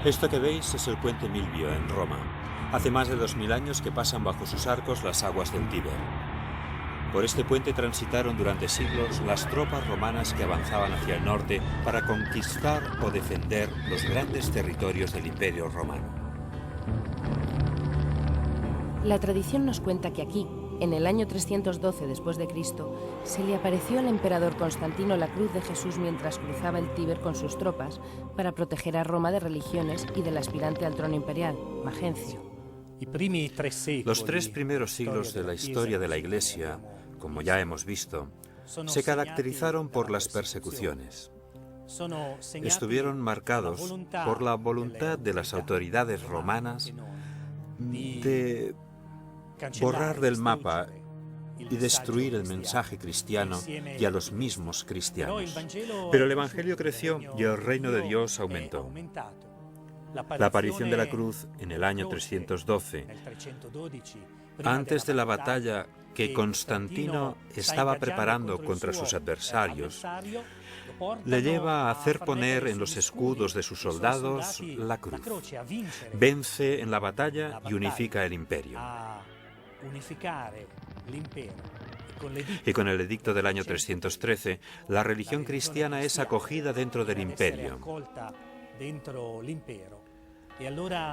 Esto que veis es el puente Milvio en Roma. Hace más de 2000 años que pasan bajo sus arcos las aguas del Tíber. Por este puente transitaron durante siglos las tropas romanas que avanzaban hacia el norte para conquistar o defender los grandes territorios del Imperio Romano. La tradición nos cuenta que aquí, en el año 312 después de Cristo, se le apareció al emperador Constantino la cruz de Jesús mientras cruzaba el Tíber con sus tropas para proteger a Roma de religiones y del aspirante al trono imperial, Magencio. Los 3 primeros siglos de la historia de la Iglesia, como ya hemos visto, se caracterizaron por las persecuciones. Estuvieron marcados por la voluntad de las autoridades romanas de borrar del mapa y destruir el mensaje cristiano y a los mismos cristianos. Pero el Evangelio creció y el reino de Dios aumentó. La aparición de la cruz en el año 312, antes de la batalla que Constantino estaba preparando contra sus adversarios, le lleva a hacer poner en los escudos de sus soldados la cruz. Vence en la batalla y unifica el imperio. Y con el edicto del año 313, la religión cristiana es acogida dentro del imperio.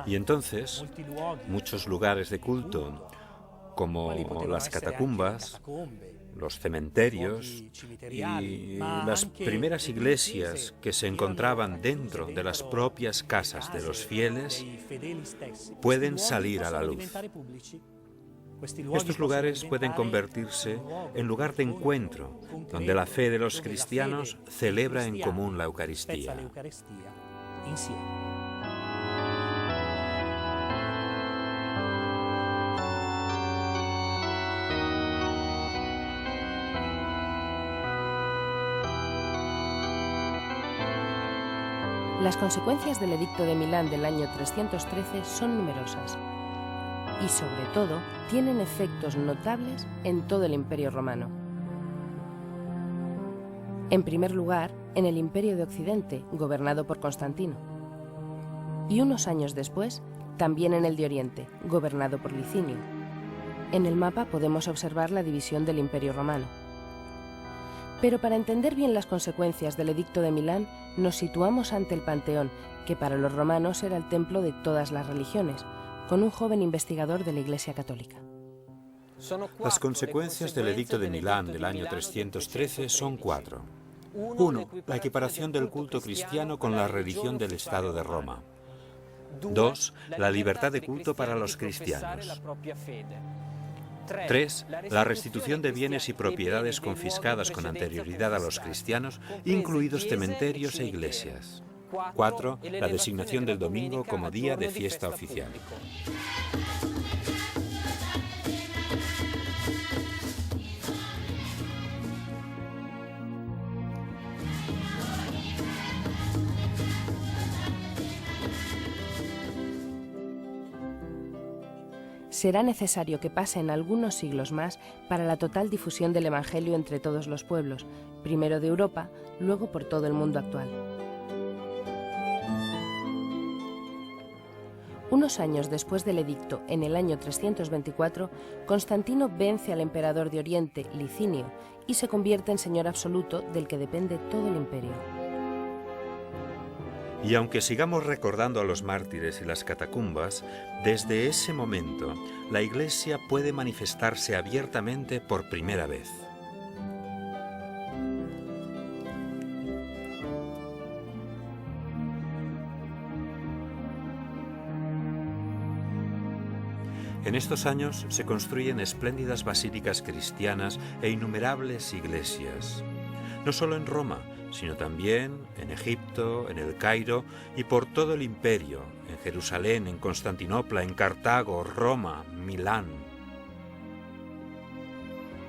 Y entonces, muchos lugares de culto, como las catacumbas, los cementerios y las primeras iglesias que se encontraban dentro de las propias casas de los fieles, pueden salir a la luz. Estos lugares pueden convertirse en lugar de encuentro, donde la fe de los cristianos celebra en común la Eucaristía. Las consecuencias del Edicto de Milán del año 313 son numerosas y, sobre todo, tienen efectos notables en todo el Imperio Romano. En primer lugar, en el Imperio de Occidente, gobernado por Constantino. Y unos años después, también en el de Oriente, gobernado por Licinio. En el mapa podemos observar la división del Imperio Romano. Pero para entender bien las consecuencias del Edicto de Milán, nos situamos ante el Panteón, que para los romanos era el templo de todas las religiones, con un joven investigador de la Iglesia Católica. Las consecuencias del Edicto de Milán del año 313 son 4. 1. La equiparación del culto cristiano con la religión del Estado de Roma. 2. La libertad de culto para los cristianos. 3. La restitución de bienes y propiedades confiscadas con anterioridad a los cristianos, incluidos cementerios e iglesias. 4. La designación del domingo como día de fiesta oficial. Será necesario que pasen algunos siglos más para la total difusión del Evangelio entre todos los pueblos, primero de Europa, luego por todo el mundo actual. Unos años después del edicto, en el año 324, Constantino vence al emperador de Oriente, Licinio, y se convierte en señor absoluto del que depende todo el imperio. Y aunque sigamos recordando a los mártires y las catacumbas, desde ese momento la Iglesia puede manifestarse abiertamente por primera vez. En estos años se construyen espléndidas basílicas cristianas e innumerables iglesias, no solo en Roma, sino también en Egipto, en el Cairo y por todo el imperio, en Jerusalén, en Constantinopla, en Cartago, Roma, Milán.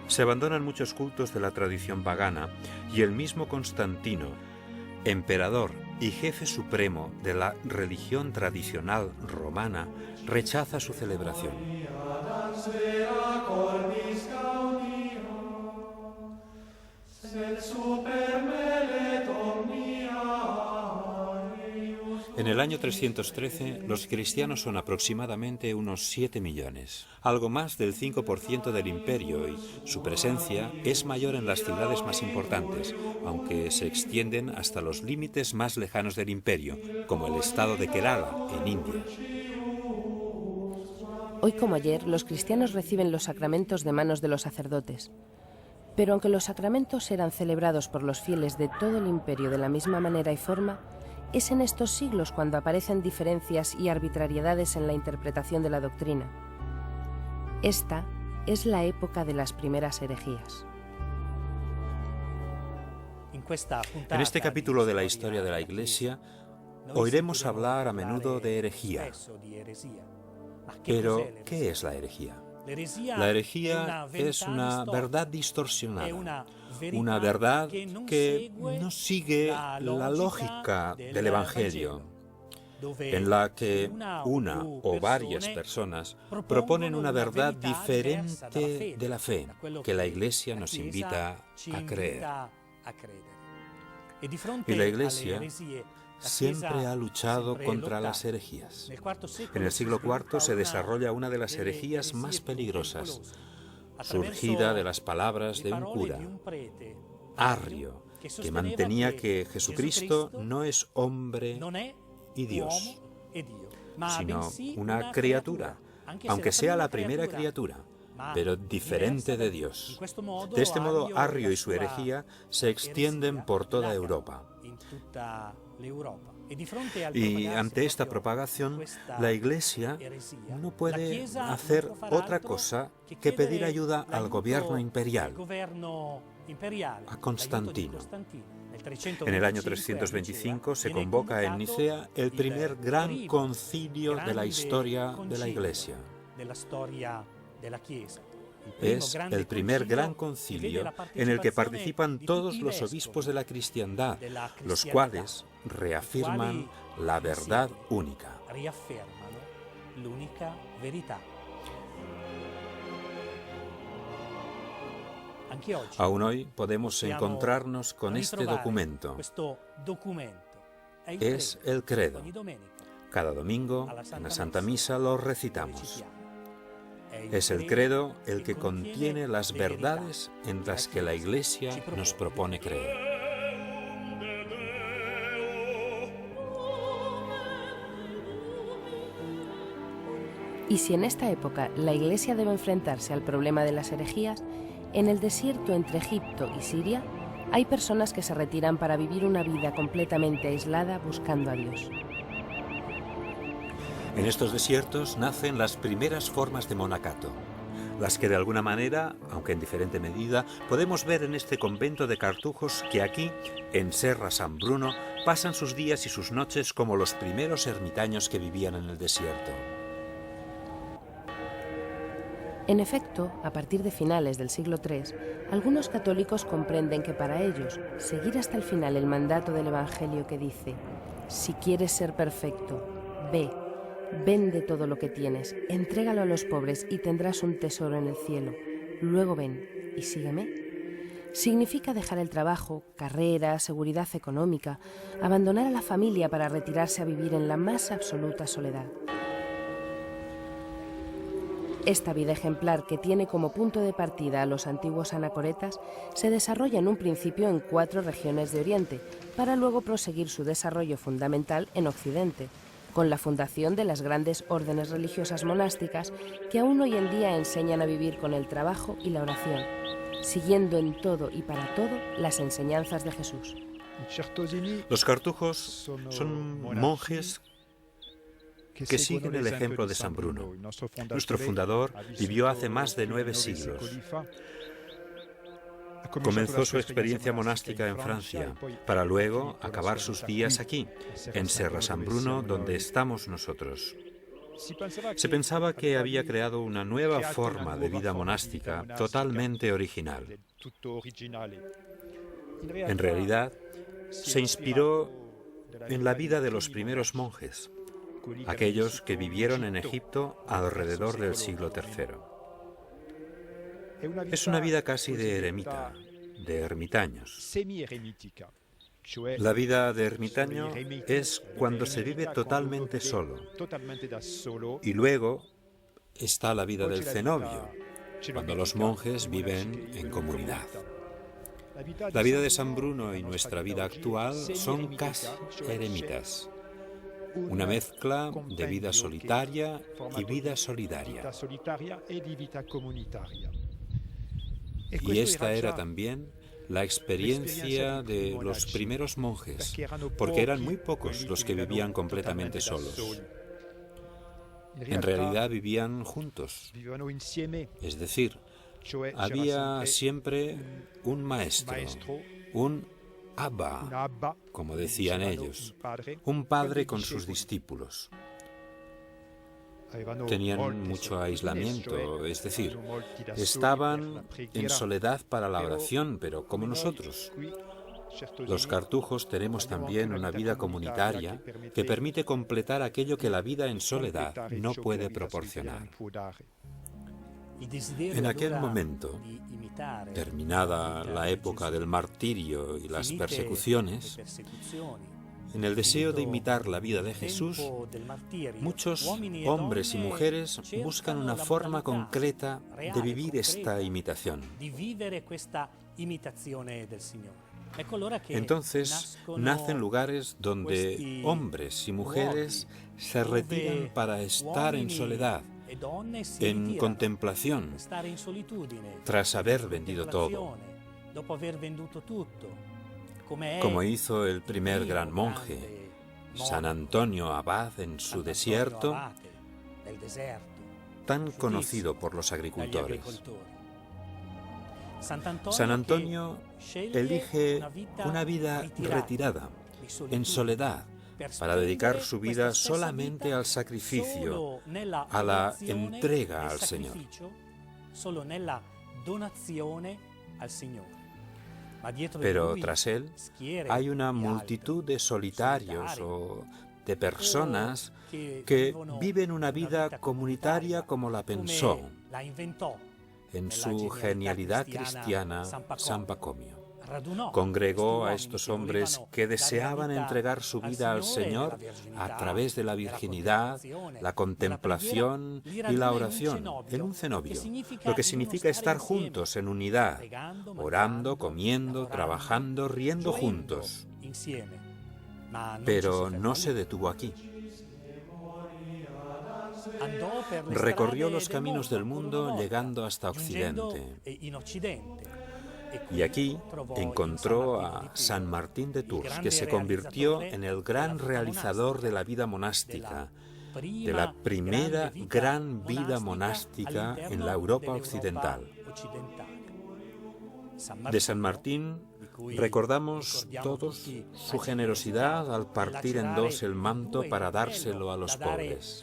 Se abandonan muchos cultos de la tradición pagana y el mismo Constantino, emperador y jefe supremo de la religión tradicional romana, rechaza su celebración. En el año 313, los cristianos son aproximadamente unos 7 millones, algo más del 5% del imperio, y su presencia es mayor en las ciudades más importantes, aunque se extienden hasta los límites más lejanos del imperio, como el estado de Kerala, en India. Hoy como ayer, los cristianos reciben los sacramentos de manos de los sacerdotes. Pero aunque los sacramentos eran celebrados por los fieles de todo el imperio de la misma manera y forma, es en estos siglos cuando aparecen diferencias y arbitrariedades en la interpretación de la doctrina. Esta es la época de las primeras herejías. En este capítulo de la historia de la Iglesia, oiremos hablar a menudo de herejía. Pero, ¿qué es la herejía? La herejía es una verdad distorsionada, una verdad que no sigue la lógica del Evangelio, en la que una o varias personas proponen una verdad diferente de la fe que la Iglesia nos invita a creer. Y la Iglesia siempre ha luchado contra las herejías. En el siglo IV se desarrolla una de las herejías más peligrosas, surgida de las palabras de un cura, Arrio, que mantenía que Jesucristo no es hombre y Dios, sino una criatura, aunque sea la primera criatura, pero diferente de Dios. De este modo, Arrio y su herejía se extienden por toda Europa. Y ante esta propagación, la Iglesia no puede hacer otra cosa que pedir ayuda al gobierno imperial, a Constantino. En el año 325 se convoca en Nicea el primer gran concilio de la historia de la Iglesia. Es el primer gran concilio en el que participan todos los obispos de la cristiandad, los cuales reafirman la verdad única. Aún hoy podemos encontrarnos con este documento. Es el credo. Cada domingo, en la Santa Misa, lo recitamos. Es el credo el que contiene las verdades en las que la Iglesia nos propone creer. Y si en esta época la Iglesia debe enfrentarse al problema de las herejías, en el desierto entre Egipto y Siria hay personas que se retiran para vivir una vida completamente aislada buscando a Dios. En estos desiertos nacen las primeras formas de monacato, las que de alguna manera, aunque en diferente medida, podemos ver en este convento de cartujos que aquí, en Serra San Bruno, pasan sus días y sus noches como los primeros ermitaños que vivían en el desierto. En efecto, a partir de finales del siglo III, algunos católicos comprenden que para ellos, seguir hasta el final el mandato del Evangelio que dice: si quieres ser perfecto, ve, vende todo lo que tienes, entrégalo a los pobres y tendrás un tesoro en el cielo. Luego ven y sígueme. Significa dejar el trabajo, carrera, seguridad económica, abandonar a la familia para retirarse a vivir en la más absoluta soledad. Esta vida ejemplar, que tiene como punto de partida a los antiguos anacoretas, se desarrolla en un principio en 4 regiones de Oriente, para luego proseguir su desarrollo fundamental en Occidente, con la fundación de las grandes órdenes religiosas monásticas que aún hoy en día enseñan a vivir con el trabajo y la oración, siguiendo en todo y para todo las enseñanzas de Jesús. Los cartujos son monjes que siguen el ejemplo de San Bruno. Nuestro fundador vivió hace más de 9 siglos. Comenzó su experiencia monástica en Francia, para luego acabar sus días aquí, en Serra San Bruno, donde estamos nosotros. Se pensaba que había creado una nueva forma de vida monástica totalmente original. En realidad, se inspiró en la vida de los primeros monjes, aquellos que vivieron en Egipto alrededor del siglo III. Es una vida casi de eremita, de ermitaños. La vida de ermitaño es cuando se vive totalmente solo. Y luego está la vida del cenobio, cuando los monjes viven en comunidad. La vida de San Bruno y nuestra vida actual son casi eremitas, una mezcla de vida solitaria y vida solidaria. Y esta era también la experiencia de los primeros monjes, porque eran muy pocos los que vivían completamente solos. En realidad vivían juntos, es decir, había siempre un maestro, un Abba, como decían ellos, un padre con sus discípulos. Tenían mucho aislamiento, es decir, estaban en soledad para la oración, pero como nosotros. Los cartujos tenemos también una vida comunitaria que permite completar aquello que la vida en soledad no puede proporcionar. En aquel momento, terminada la época del martirio y las persecuciones, en el deseo de imitar la vida de Jesús, muchos hombres y mujeres buscan una forma concreta de vivir esta imitación. Entonces nacen lugares donde hombres y mujeres se retiran para estar en soledad, en contemplación, tras haber vendido todo, como hizo el primer gran monje, San Antonio Abad en su desierto, tan conocido por los agricultores. San Antonio elige una vida retirada, en soledad, para dedicar su vida solamente al sacrificio, a la entrega al Señor. Pero tras él hay una multitud de solitarios o de personas que viven una vida comunitaria como la pensó, en su genialidad cristiana, San Pacomio. Congregó a estos hombres que deseaban entregar su vida al Señor a través de la virginidad, la contemplación y la oración en un cenobio, lo que significa estar juntos en unidad, orando, comiendo, trabajando, riendo juntos. Pero no se detuvo aquí. Recorrió los caminos del mundo llegando hasta Occidente. Y aquí encontró a San Martín de Tours, que se convirtió en el gran realizador de la vida monástica, de la primera gran vida monástica en la Europa occidental. De San Martín recordamos todos su generosidad al partir en dos el manto para dárselo a los pobres.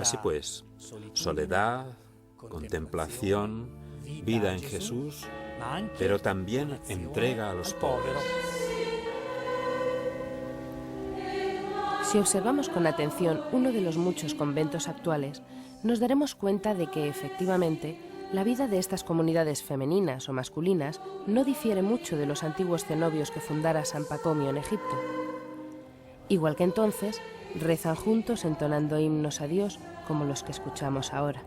Así pues, soledad, contemplación, vida en Jesús, pero también entrega a los pobres. Si observamos con atención uno de los muchos conventos actuales, nos daremos cuenta de que, efectivamente, la vida de estas comunidades femeninas o masculinas no difiere mucho de los antiguos cenobios que fundara San Pacomio en Egipto. Igual que entonces, rezan juntos entonando himnos a Dios como los que escuchamos ahora.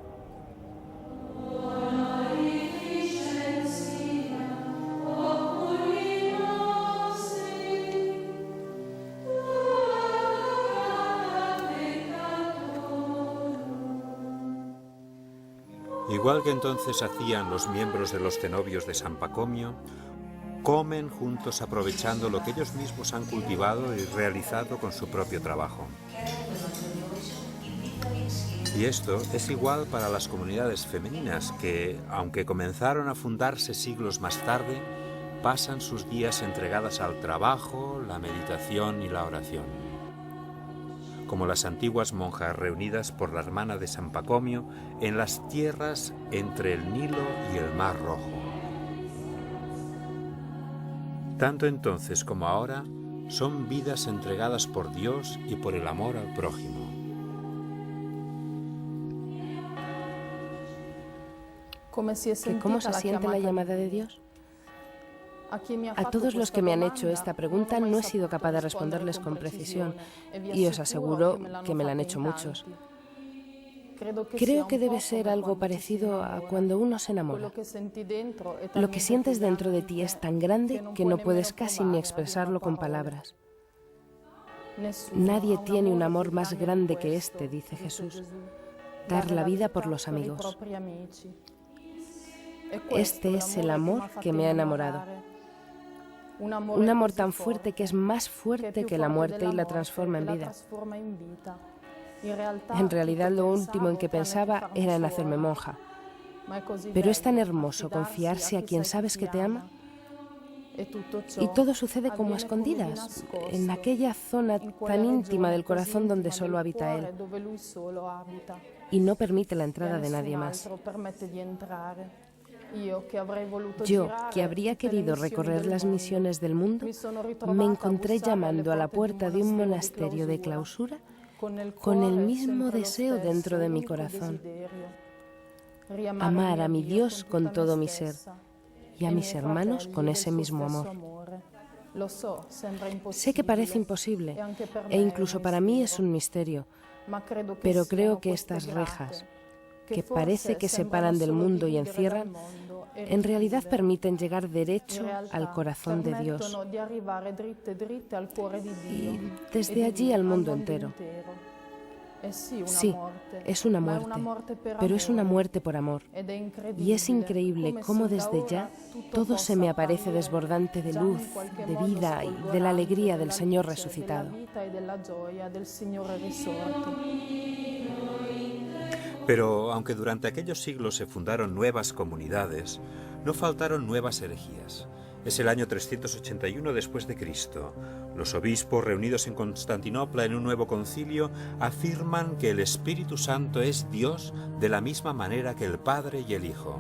Igual que entonces hacían los miembros de los cenobios de San Pacomio, comen juntos aprovechando lo que ellos mismos han cultivado y realizado con su propio trabajo. Y esto es igual para las comunidades femeninas que, aunque comenzaron a fundarse siglos más tarde, pasan sus días entregadas al trabajo, la meditación y la oración. Como las antiguas monjas reunidas por la hermana de San Pacomio en las tierras entre el Nilo y el Mar Rojo. Tanto entonces como ahora son vidas entregadas por Dios y por el amor al prójimo. ¿Cómo se siente la llamada de Dios? A todos los que me han hecho esta pregunta no he sido capaz de responderles con precisión y os aseguro que me la han hecho muchos. Creo que debe ser algo parecido a cuando uno se enamora. Lo que sientes dentro de ti es tan grande que no puedes casi ni expresarlo con palabras. Nadie tiene un amor más grande que este, dice Jesús, dar la vida por los amigos. Este es el amor que me ha enamorado. Un amor tan fuerte que es más fuerte que la muerte y la transforma en vida. En realidad lo último en que pensaba era en hacerme monja. Pero es tan hermoso confiarse a quien sabes que te ama. Y todo sucede como a escondidas, en aquella zona tan íntima del corazón donde solo habita Él. Y no permite la entrada de nadie más. Yo, que habría querido recorrer las misiones del mundo, me encontré llamando a la puerta de un monasterio de clausura con el mismo deseo dentro de mi corazón. Amar a mi Dios con todo mi ser y a mis hermanos con ese mismo amor. Sé que parece imposible e incluso para mí es un misterio, pero creo que estas rejas, que parece que separan del mundo y encierran, en realidad permiten llegar derecho al corazón de Dios y desde allí al mundo entero. Sí, es una muerte, pero es una muerte por amor. Y es increíble cómo desde ya todo se me aparece desbordante de luz, de vida y de la alegría del Señor resucitado. Pero aunque durante aquellos siglos se fundaron nuevas comunidades, no faltaron nuevas herejías. Es el año 381 después de Cristo. Los obispos reunidos en Constantinopla en un nuevo concilio afirman que el Espíritu Santo es Dios de la misma manera que el Padre y el Hijo,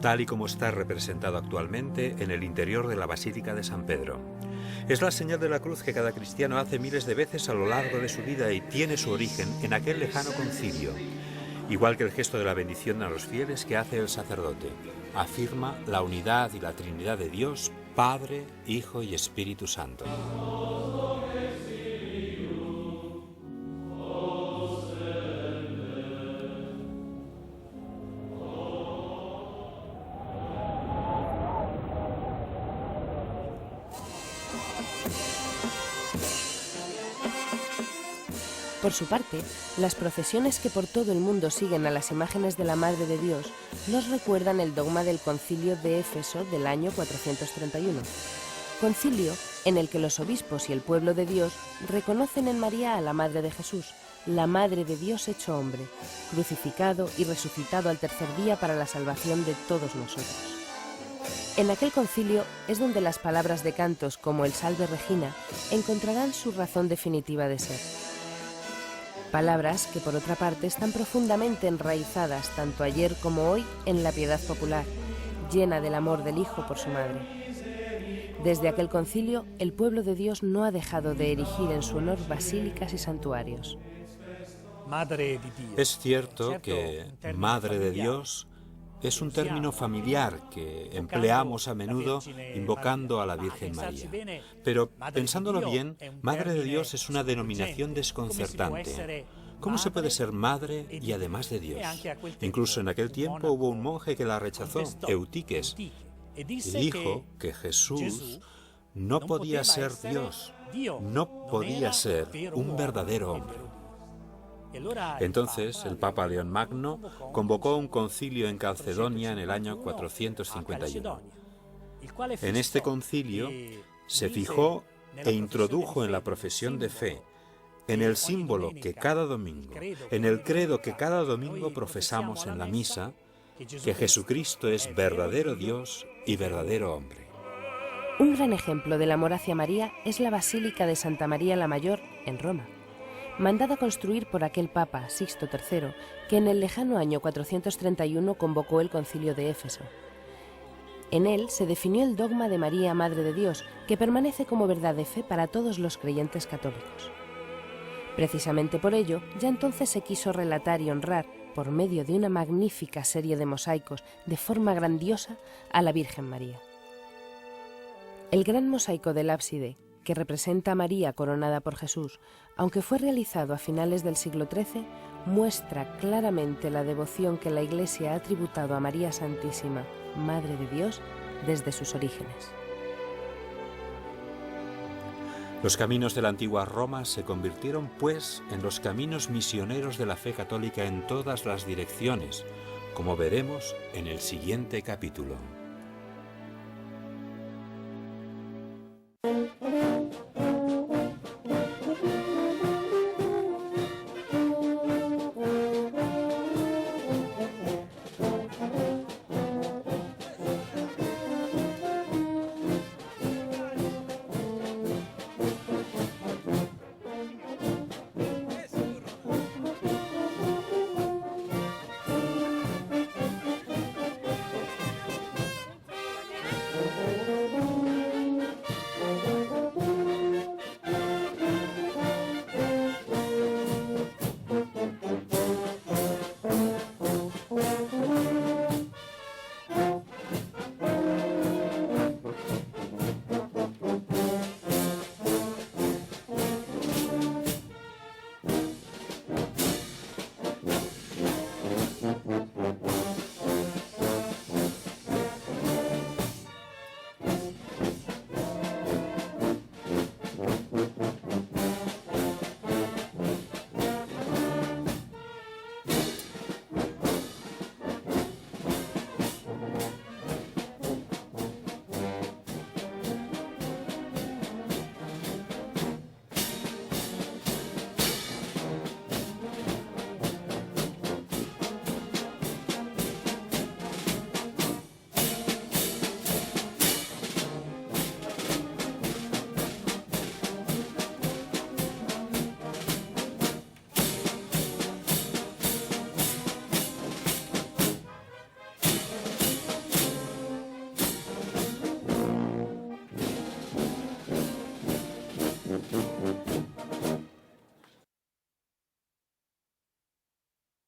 tal y como está representado actualmente en el interior de la Basílica de San Pedro. Es la señal de la cruz que cada cristiano hace miles de veces a lo largo de su vida y tiene su origen en aquel lejano concilio, igual que el gesto de la bendición a los fieles que hace el sacerdote. Afirma la unidad y la Trinidad de Dios, Padre, Hijo y Espíritu Santo. Por su parte, las procesiones que por todo el mundo siguen a las imágenes de la Madre de Dios nos recuerdan el dogma del Concilio de Éfeso del año 431. Concilio en el que los obispos y el pueblo de Dios reconocen en María a la Madre de Jesús, la Madre de Dios hecho hombre, crucificado y resucitado al tercer día para la salvación de todos nosotros. En aquel concilio es donde las palabras de cantos como el Salve Regina encontrarán su razón definitiva de ser. Palabras que por otra parte están profundamente enraizadas tanto ayer como hoy en la piedad popular, llena del amor del Hijo por su madre. Desde aquel concilio, el pueblo de Dios no ha dejado de erigir en su honor basílicas y santuarios. Es cierto que Madre de Dios es un término familiar que empleamos a menudo invocando a la Virgen María. Pero, pensándolo bien, Madre de Dios es una denominación desconcertante. ¿Cómo se puede ser madre y además de Dios? Incluso en aquel tiempo hubo un monje que la rechazó, Eutiques, y dijo que Jesús no podía ser Dios, no podía ser un verdadero hombre. Entonces, el Papa León Magno convocó un concilio en Calcedonia en el año 451. En este concilio se fijó e introdujo en la profesión de fe, en el símbolo que cada domingo, en el credo que cada domingo profesamos en la misa, que Jesucristo es verdadero Dios y verdadero hombre. Un gran ejemplo del amor hacia María es la Basílica de Santa María la Mayor en Roma, mandada construir por aquel Papa, Sixto III, que en el lejano año 431 convocó el Concilio de Éfeso. En él se definió el dogma de María, Madre de Dios, que permanece como verdad de fe para todos los creyentes católicos. Precisamente por ello, ya entonces se quiso relatar y honrar, por medio de una magnífica serie de mosaicos, de forma grandiosa, a la Virgen María. El gran mosaico del ábside, que representa a María coronada por Jesús, aunque fue realizado a finales del siglo XIII, muestra claramente la devoción que la Iglesia ha tributado a María Santísima, Madre de Dios, desde sus orígenes. Los caminos de la antigua Roma se convirtieron, pues, en los caminos misioneros de la fe católica en todas las direcciones, como veremos en el siguiente capítulo.